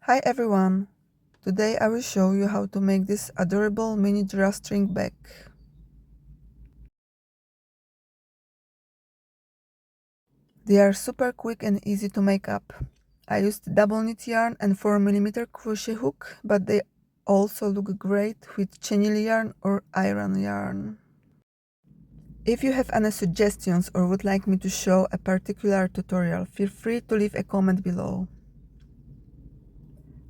Hi everyone! Today I will show you how to make this adorable mini drawstring bag. They are super quick and easy to make up. I used double knit yarn and 4mm crochet hook, but they also look great with chenille yarn or iron yarn. If you have any suggestions or would like me to show a particular tutorial, feel free to leave a comment below.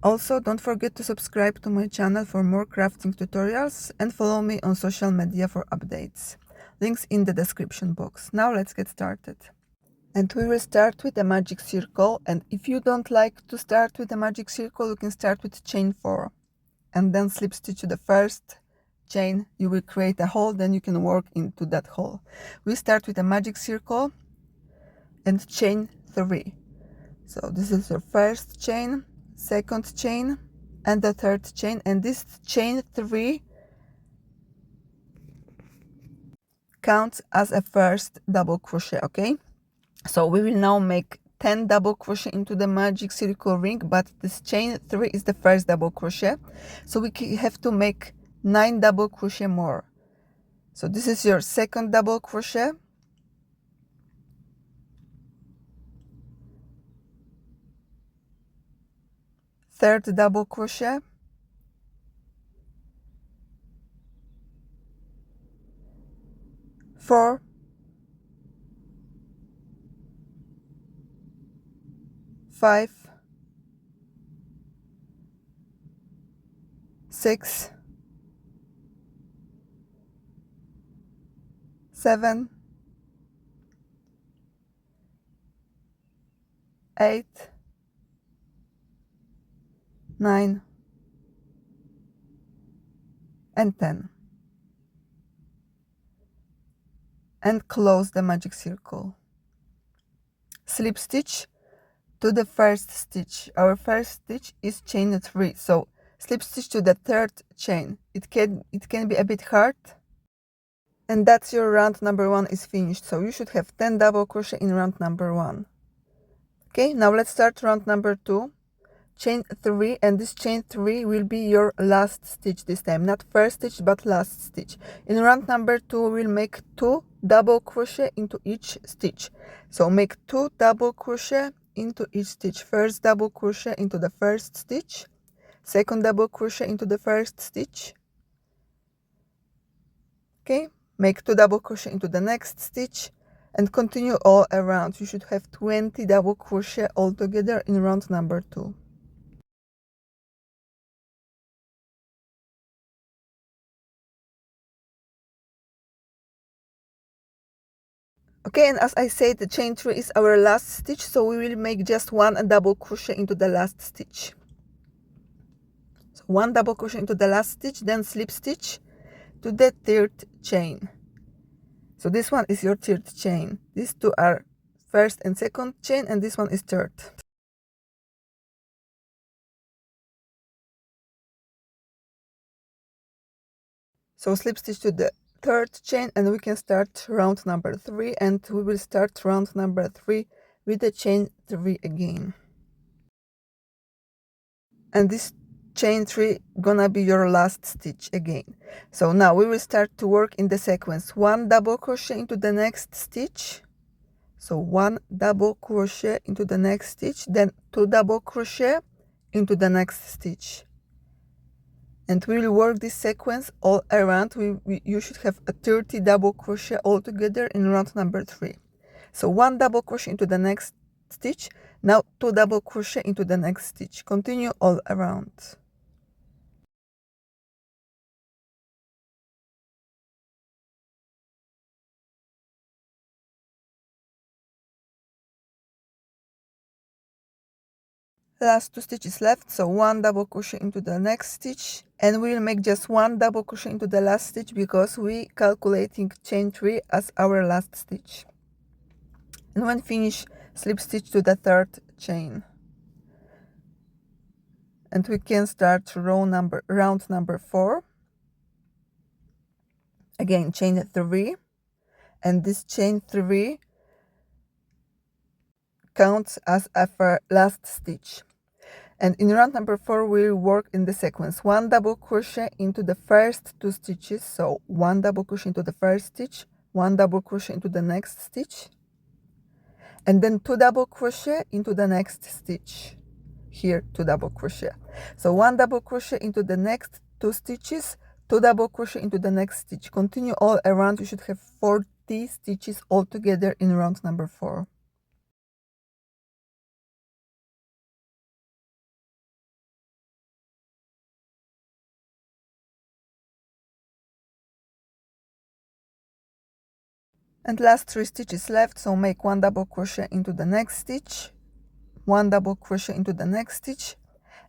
Also, don't forget to subscribe to my channel for more crafting tutorials and follow me on social media for updates. Links in the description box. Now let's get started. And we will start with a magic circle, and if you don't like to start with a magic circle, you can start with chain 4 and then slip stitch to the first chain. You will create a hole, then you can work into that hole. We start with a magic circle and chain 3. So this is your first chain, second chain, and the third chain, and this chain 3 counts as a first double crochet. Okay, so we will now make 10 double crochet into the magic circle ring, but this chain 3 is the first double crochet, so we have to make 9 double crochet more. So this is your second double crochet, third double crochet, four, 5, 6, 7, 8, 9, and 10, and close the magic circle. Slip stitch to the first stitch. Our first stitch is chain 3, so slip stitch to the third chain. It can be a bit hard, and that's your round number 1 is finished. So you should have 10 double crochet in round number 1. Okay, now let's start round number 2. Chain 3, and this chain 3 will be your last stitch this time, not first stitch but last stitch. In round number 2 we'll make 2 double crochet into each stitch. So make 2 double crochet into each stitch. First double crochet into the first stitch, second double crochet into the first stitch. Okay, make 2 double crochet into the next stitch and continue all around. You should have 20 double crochet altogether in round number 2. Okay, and as I said, the chain 3 is our last stitch, so we will make just 1 double crochet into the last stitch. So 1 double crochet into the last stitch, then slip stitch to the third chain. So this one is your third chain. These two are first and second chain, and this one is third. So slip stitch to the third chain, and we can start round number 3, and we will start round number 3 with the chain 3 again. And this chain 3 gonna be your last stitch again. So now we will start to work in the sequence. 1 double crochet into the next stitch, so 1 double crochet into the next stitch, then 2 double crochet into the next stitch, and we will work this sequence all around. You should have a 30 double crochet altogether in round number 3. So 1 double crochet into the next stitch, now 2 double crochet into the next stitch. Continue all around. Last 2 stitches left, so 1 double crochet into the next stitch, and we'll make just 1 double crochet into the last stitch because we calculating chain 3 as our last stitch. And when finished, slip stitch to the third chain, and we can start round number 4. Again, chain 3, and this chain 3 counts as our last stitch. And in round number 4, we'll work in the sequence 1 double crochet into the first 2 stitches. So 1 double crochet into the first stitch, 1 double crochet into the next stitch, and then 2 double crochet into the next stitch. Here 2 double crochet. So 1 double crochet into the next 2 stitches, 2 double crochet into the next stitch. Continue all around. You should have 40 stitches all together in round number 4. And last 3 stitches left, so make 1 double crochet into the next stitch, 1 double crochet into the next stitch,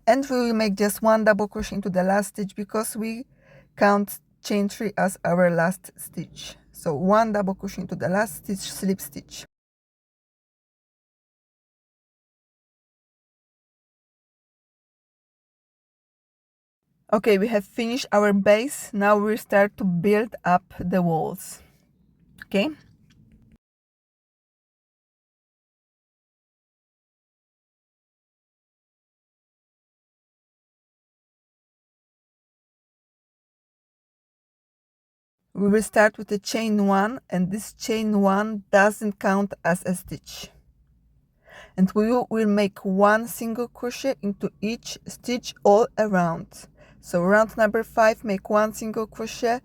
and we will make just 1 double crochet into the last stitch because we count chain 3 as our last stitch. So 1 double crochet into the last stitch, slip stitch. Okay, we have finished our base. Now we start to build up the walls. Okay. We will start with the chain 1, and this chain 1 doesn't count as a stitch. And we will make 1 single crochet into each stitch all around. So round number 5, make 1 single crochet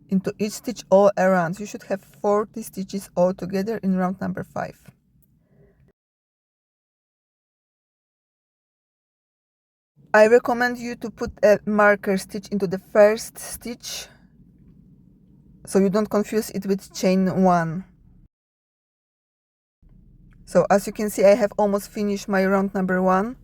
into each stitch all around. You should have 40 stitches all together in round number 5. I recommend you to put a marker stitch into the first stitch so you don't confuse it with chain 1. So as you can see, I have almost finished my round number 1.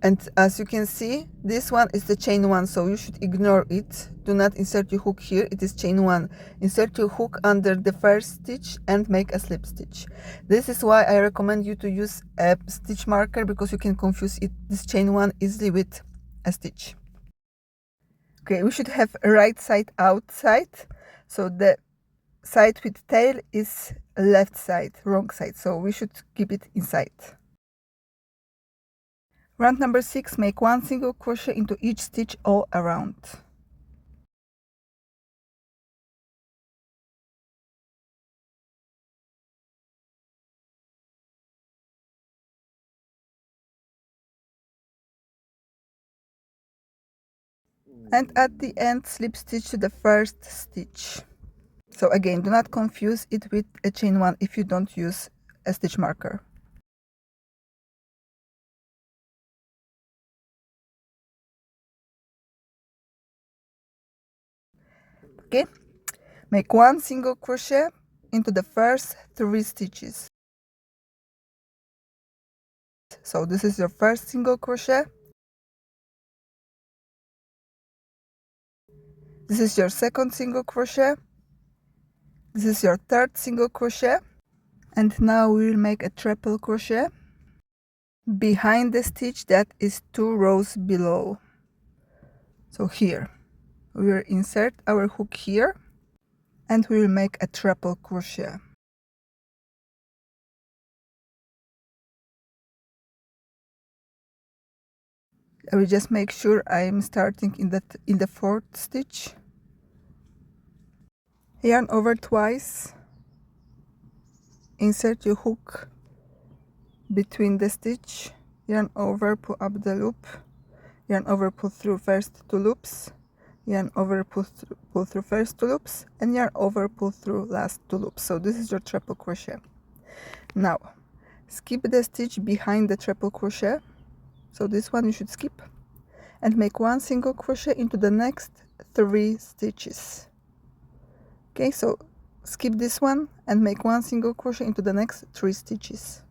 And as you can see, this one is the chain 1, so you should ignore it. Do not insert your hook here, it is chain 1. Insert your hook under the first stitch and make a slip stitch. This is why I recommend you to use a stitch marker, because you can confuse this chain 1 easily with a stitch. Okay, we should have a right side outside, so the side with tail is left side, wrong side, so we should keep it inside. Round number 6, make 1 single crochet into each stitch all around. And at the end, slip stitch to the first stitch. So again, do not confuse it with a chain 1 if you don't use a stitch marker. Okay, make 1 single crochet into the first 3 stitches. So this is your first single crochet, this is your second single crochet, this is your third single crochet, and now we will make a triple crochet behind the stitch that is 2 rows below. So here we will insert our hook here and we will make a triple crochet. I will just make sure I am starting in the 4th stitch. Yarn over twice, insert your hook between the stitch, yarn over, pull up the loop, yarn over, pull through first 2 loops, yarn over, pull through first 2 loops, and yarn over, pull through last 2 loops. So this is your triple crochet. Now skip the stitch behind the triple crochet, so this one you should skip, and make 1 single crochet into the next 3 stitches. Okay, so skip this one and make 1 single crochet into the next 3 stitches.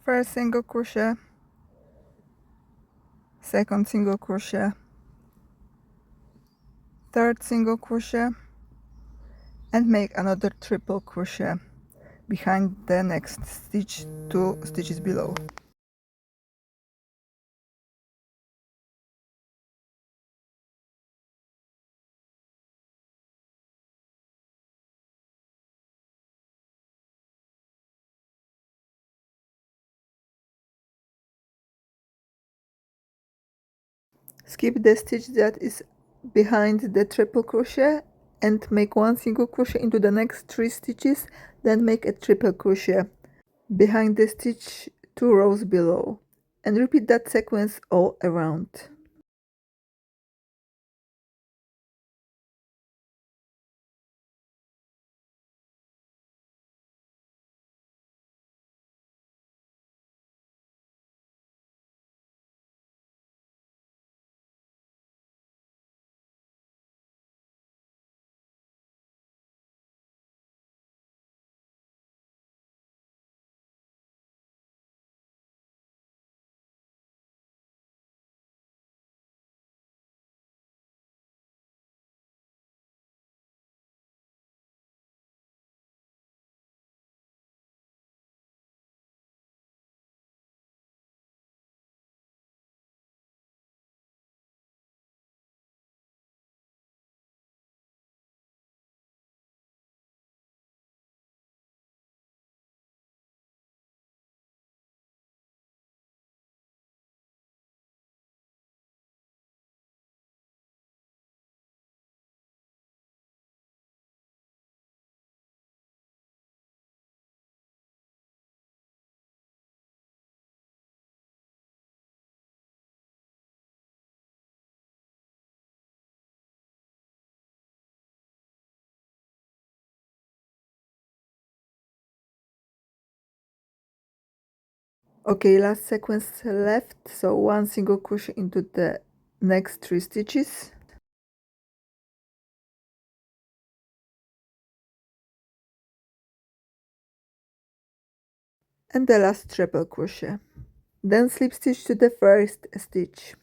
First single crochet, second single crochet, third single crochet, and make another triple crochet behind the next stitch 2 stitches below. skip the stitch that is behind the triple crochet and make one single crochet into the next 3 stitches, then make a triple crochet behind the stitch 2 rows below, and repeat that sequence all around. Okay, last sequence left, so one single crochet into the next 3 stitches, and the last triple crochet, then slip stitch to the first stitch.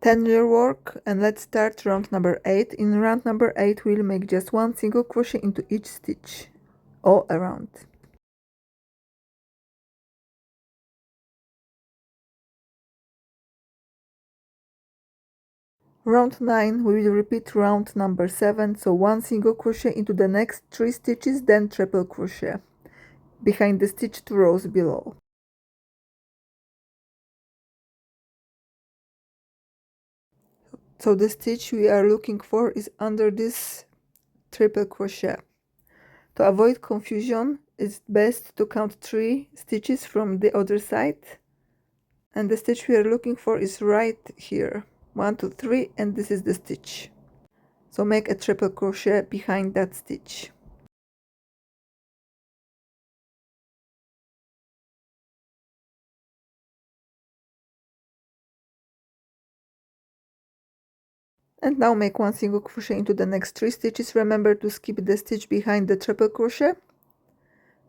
Turn your work and let's start round number 8. In round number 8 we'll make just one single crochet into each stitch all around. Round 9 we will repeat round number 7, so one single crochet into the next 3 stitches, then triple crochet behind the stitch 2 rows below. So the stitch we are looking for is under this triple crochet. To avoid confusion, it's best to count 3 stitches from the other side, and the stitch we are looking for is right here. 1 2 3, and this is the stitch. So make a triple crochet behind that stitch. And now make one single crochet into the next 3 stitches. Remember to skip the stitch behind the triple crochet.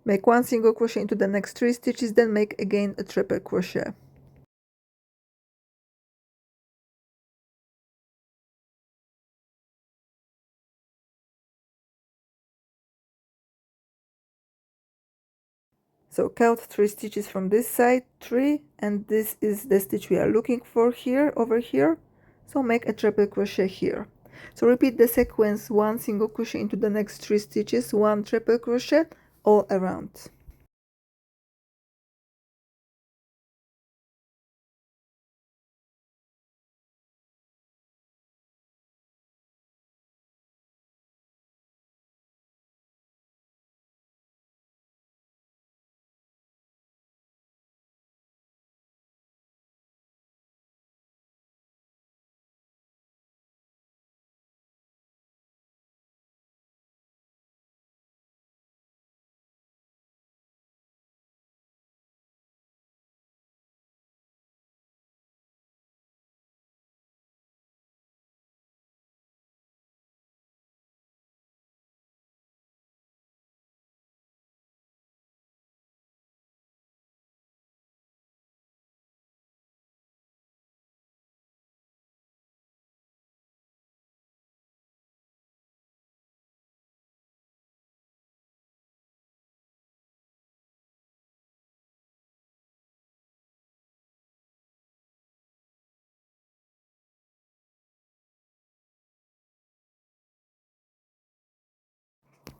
Make one single crochet into the next 3 stitches, then make again a triple crochet. So count 3 stitches from this side, 3, and this is the stitch we are looking for here, over here. So make a triple crochet here. So repeat the sequence, one single crochet into the next 3 stitches, one triple crochet all around.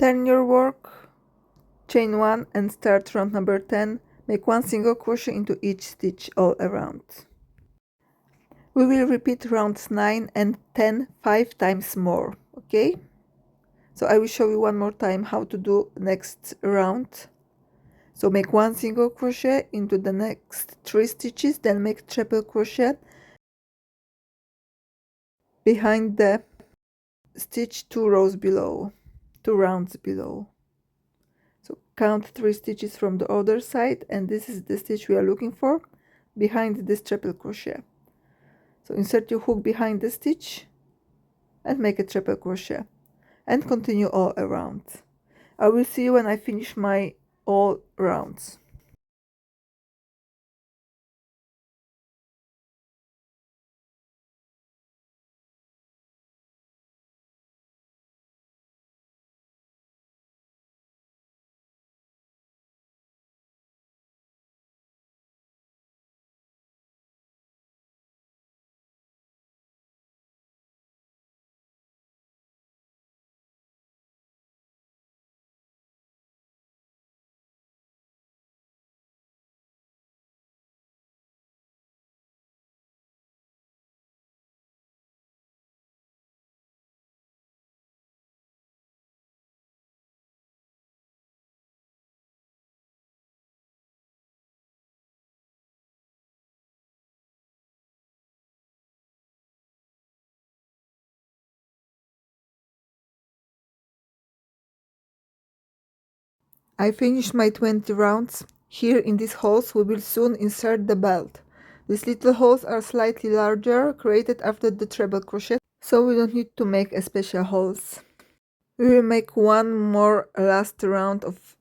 Turn your work, chain 1 and start round number 10. Make 1 single crochet into each stitch all around. We will repeat rounds 9 and 10 5 times more, okay? So I will show you one more time how to do next round. So make 1 single crochet into the next 3 stitches, then make triple crochet behind the stitch 2 rows below, 2 rounds below. So count 3 stitches from the other side, and this is the stitch we are looking for behind this triple crochet. So insert your hook behind the stitch and make a triple crochet and continue all around. I will see you when I finish my all rounds. I finished my 20 rounds. Here in these holes we will soon insert the belt. These little holes are slightly larger, created after the treble crochet, so we don't need to make a special holes. We will make one more last round of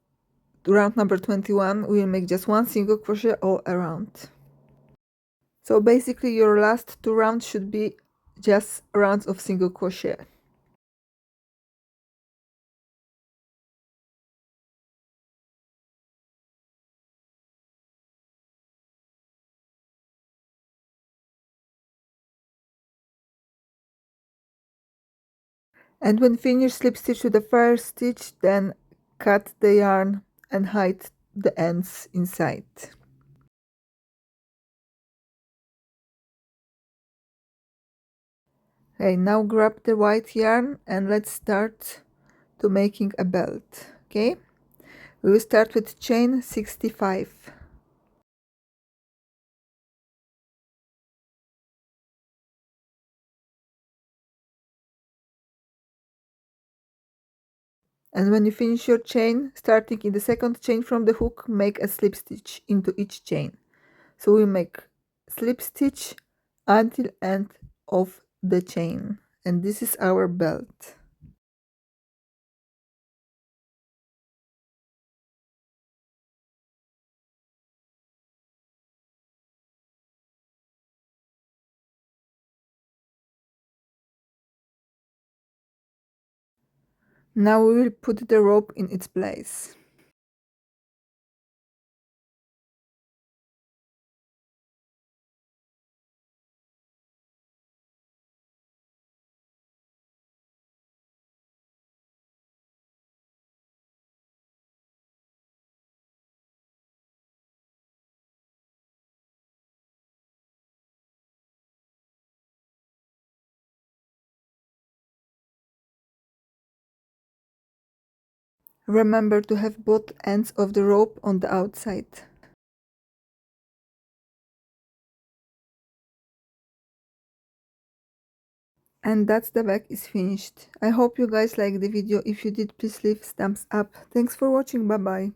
round number 21. We will make just 1 single crochet all around. So basically your last 2 rounds should be just rounds of single crochet. And when finished, slip stitch to the first stitch, then cut the yarn and hide the ends inside. Okay, now grab the white yarn and let's start to making a belt. Okay, we will start with chain 65. And when you finish your chain, starting in the second chain from the hook, make a slip stitch into each chain. So we make slip stitch until end of the chain, and this is our belt. Now we will put the rope in its place. Remember to have both ends of the rope on the outside. And that's the back is finished. I hope you guys liked the video. If you did, please leave thumbs up. Thanks for watching. Bye bye.